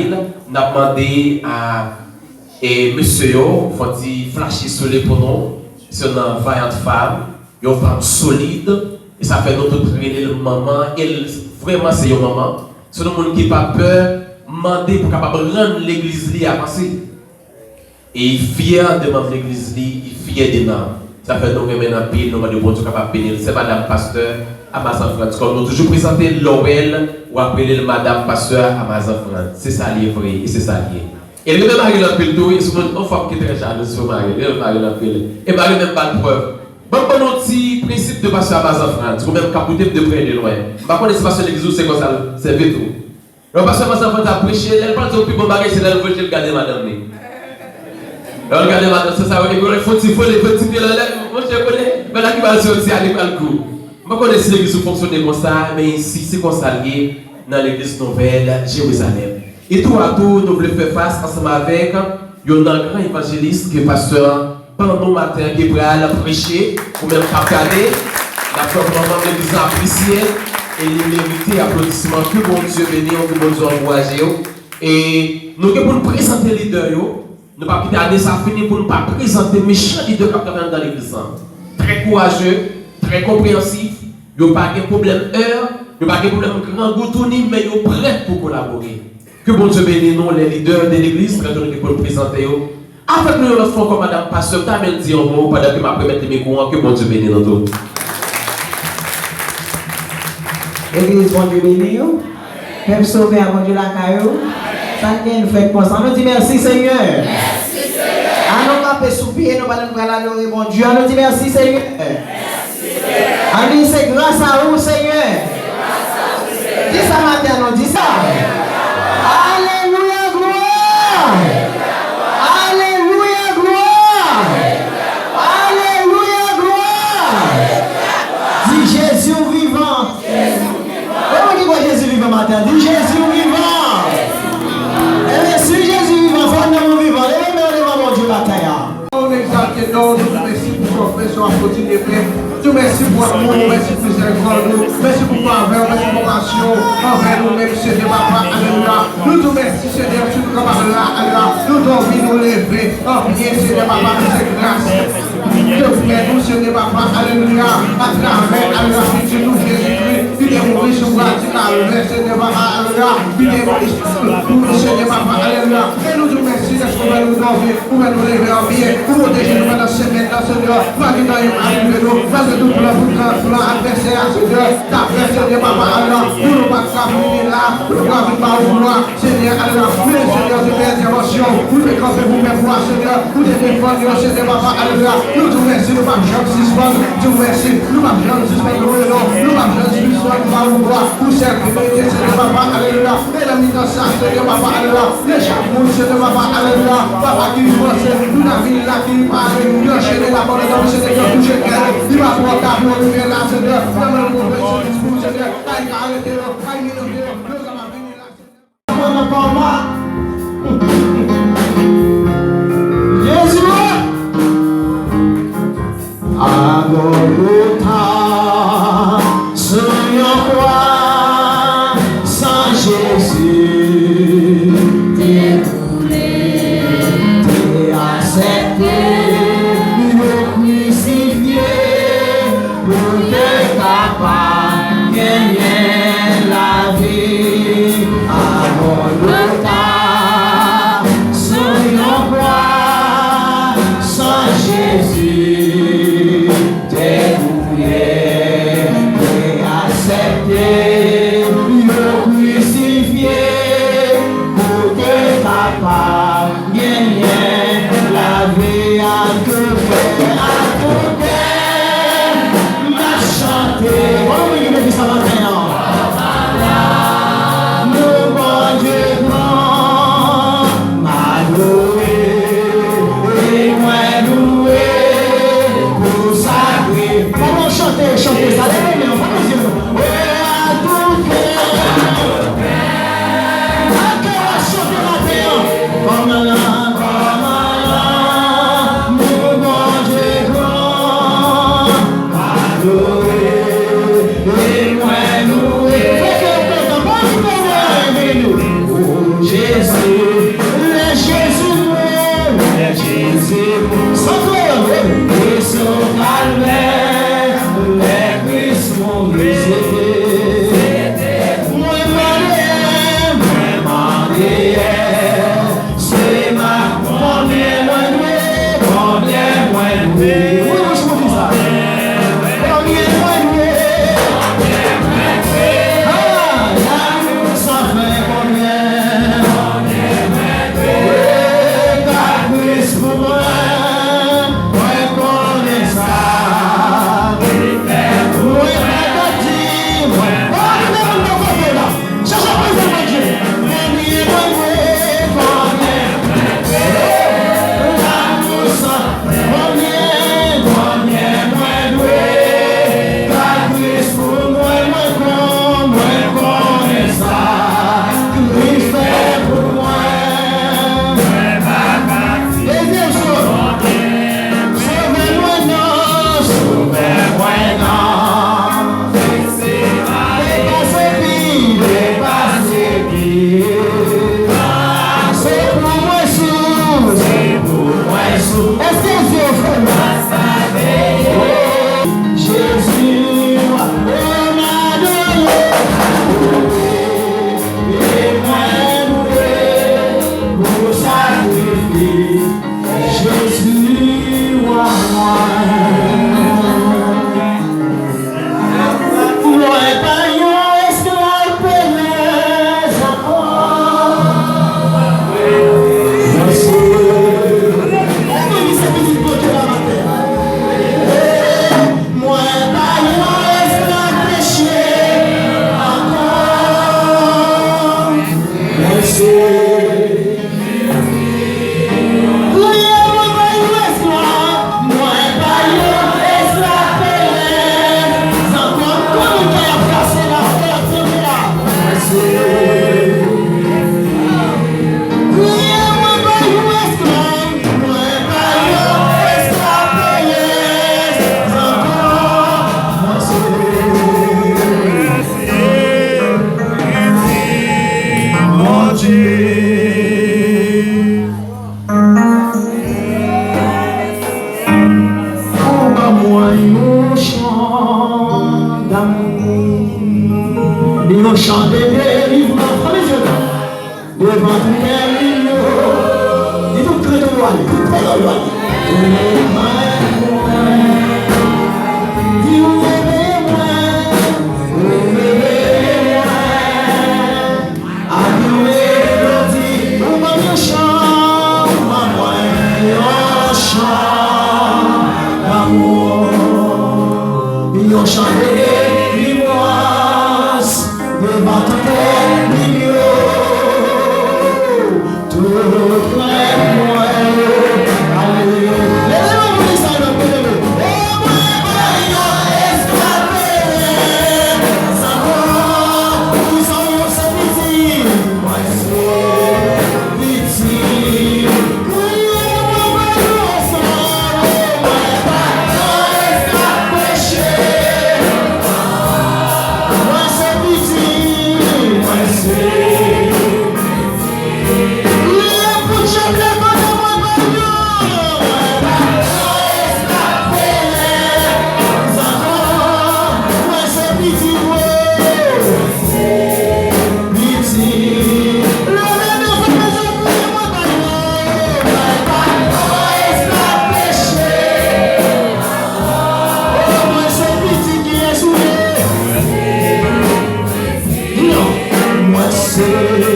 Khalil, n'a demandé à monsieur Yo, faut dire flasher sur les pour c'est une vaillante femme, une femme solide, et ça fait notre le maman, elle vraiment c'est une maman. C'est un monde qui n'a pas peur, demander pour capable rendre l'église li avancer. Et il est fier de rendre l'église li, il est fier de nous. Ça fait nous maintenant pile, nous demandons bon Dieu capable bénir. C'est Madame Pasteur Amazon France. Comme nous toujours présenté Laurel ou appelé le Madame Pasteur Amazon France. C'est ça lié vrai et c'est ça lié. Et le même Marie Lampil tout, il se montre une femme qui est très jalouse sur Marie. Le Marie Lampil. Et Marie même pas de preuve. Bon, un petit principe de Pasteur Amazon France. Ou même capoter de près et de loin. Par contre, c'est Pasteur l'église c'est comme ça, c'est tout. Le Pasteur Amazon France a prêché, elle parle de plus bon bagage, c'est là où je regarde Madame. Regardez madame, c'est ça, il faut les petits pieds là, moi je connais, mais là qui va sortir à l'école coup. Je connais si l'église fonctionne comme ça, mais ici c'est comme ça lié dans l'église nouvelle Jérusalem. Et tout à tout, nous voulons faire face ensemble avec un grand évangéliste qui est pasteur pendant le matin, qui est prêt à prêcher, ou même à regarder, la première de l'église appréciée, et il mérite applaudissements, que bon Dieu bénisse, que bon Dieu encourage. Et nous pour nous présenter les leaders. Nous ne pouvons pas quitter l'année, ça finit pour ne pas présenter méchants leaders qui sont dans l'église. Très courageux, très compréhensif, ils n'ont pas de problème heure, ils n'ont pas de problème grand goutoni, mais ils sont prêts pour collaborer. Que bon Dieu bénisse nous, les leaders de l'église, très heureux pour nous présenter. Avec nous, notre frère comme Madame Pasteur, tu as même dit un mot pendant que je vais mettre mes courants, que bon Dieu bénisse nous tous. Église, bon Dieu bénisse. Même sauver à bon Dieu la caillou. Ça nous fait comme ça. On nous dit merci Seigneur. Merci Seigneur. À nous caper sous pied, nous allons adorer bon Dieu. On nous dit merci Seigneur. Merci Seigneur. On dit c'est grâce à vous Seigneur. Dis ça matin, on dit ça. Alléluia, gloire. Alléluia, gloire. Alléluia, gloire. Dis Jésus vivant. Comment dit quoi Jésus vivant matin? Dis Jésus vivant. Si Jésus vivant, il faut que nous vivons. Levez-moi, mon Dieu, bataille. On exalte, nous merci pour confession à côté des frères. Nous merci pour l'amour, merci pour miséricorde, merci pour faveur, merci pour passion envers nous-mêmes, Seigneur Papa, alléluia. Nous te merci, Seigneur, tu nous capables là, alléluia. Nous devons nous lever, en bien, Seigneur Papa, c'est grâce. Que nous, Seigneur Papa, alléluia, à travers, alléluia, que nous, Jésus-Christ, il est mort sur la terre, Seigneur Papa, alléluia, il est mort pour nous, Seigneur Papa, alléluia. Et nous te merci d'être qu'on va nous donner, pour nous lever en bien, pour protéger nous dans cette semaine, Seigneur, pas que dans nous, pas que tout pour l'adversaire, Seigneur, ta frère, Seigneur Papa, alléluia, pour nous pas caminer là, pour nous pas vivre par vouloir, Seigneur, alléluia, mais Seigneur, de l'intervention, pour nous camper vous même voir, Seigneur, pour te défendre, Seigneur Papa, alléluia, nous te merci, nous pas jamais suspendre, nous merci, nous pas jamais suspendre, nous pas jamais suspendre, nous pas vouloir, nous servir, Seigneur Papa, alléluia, et la mise en salle, Seigneur Papa, alléluia, les chapeaux, Seigneur Papa, alléluia, Papa qui pense, nous n'avons là qui parle, nous enchaîner la bonne dans le Seigneur, toucher le cœur, il va porter pour nous faire là, Seigneur, dans le monde, Seigneur, arrêtez-le, arrêtez-le, nous allons venir là, Seigneur. Jésus, à Golgotha, sur une croix, sans Jésus, déroulé, t'es accepté, nous crucifié, pour que capable gagner la vie, à Golgotha. délivrance. Allez, je devant tout Dieu. Dis tout très loin. Très loin. Say